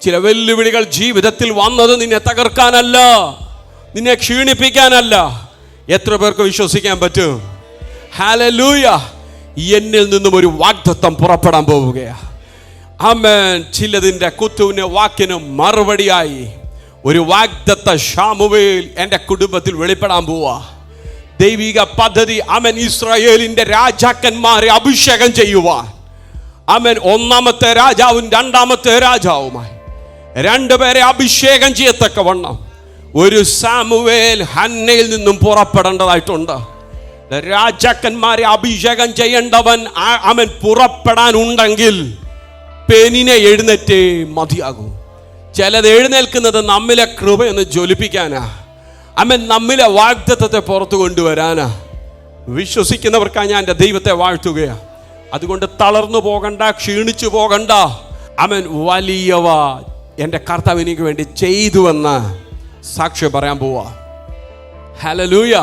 ചില വെല്ലുവിളികൾ ജീവിതത്തിൽ വന്നത് നിന്നെ തകർക്കാനല്ല, നിന്നെ ക്ഷീണിപ്പിക്കാനല്ല. എത്ര പേർക്ക് വിശ്വസിക്കാൻ പറ്റും? ഹല്ലേലൂയ. എന്നിൽ നിന്നും ഒരു വാഗ്ദത്തം പുറപ്പെടാൻ പോവുകയാ. ആമേൻ. ചിലതിൻ്റെ കുത്തുവിന് വാക്കിന് മറുപടിയായി ഒരു വാഗ്ദത്ത ശമൂവേൽ എൻ്റെ കുടുംബത്തിൽ വെളിപ്പെടാൻ പോവാ. ദൈവിക പദ്ധതി. ആമേൻ. ഇസ്രായേലിൻ്റെ രാജാക്കന്മാരെ അഭിഷേകം ചെയ്യുവാൻ. ആമേൻ. ഒന്നാമത്തെ രാജാവും രണ്ടാമത്തെ രാജാവുമായി രണ്ടുപേരെ അഭിഷേകം ചെയ്യത്തക്കവണ്ണം ഒരു സാമുവേൽ ഹന്നയിൽ നിന്നും പുറപ്പെടേണ്ടതായിട്ടുണ്ട്. രാജാക്കന്മാരെ അഭിഷേകം ചെയ്യേണ്ടവൻ അവൻ പുറപ്പെടാനുണ്ടെങ്കിൽ പെനിനെ എഴുന്നേറ്റേ മതിയാകും. ചിലത് എഴുന്നേൽക്കുന്നത് നമ്മിലെ കൃപയൊന്ന് ജ്വലിപ്പിക്കാനാ, അവൻ നമ്മിലെ വാഗ്ദത്തത്തെ പുറത്തു കൊണ്ടുവരാനാ. വിശ്വസിക്കുന്നവർക്കാണ് ഞാൻ എൻ്റെ ദൈവത്തെ വാഴ്ത്തുകയാ. അതുകൊണ്ട് തളർന്നു പോകണ്ട, ക്ഷീണിച്ചു പോകണ്ട. അവൻ വലിയവ എൻ്റെ കർത്താവ് എനിക്ക് വേണ്ടി ചെയ്തുവെന്ന് സാക്ഷ്യം പറയാൻ പോവാ. ഹല്ലേലൂയ.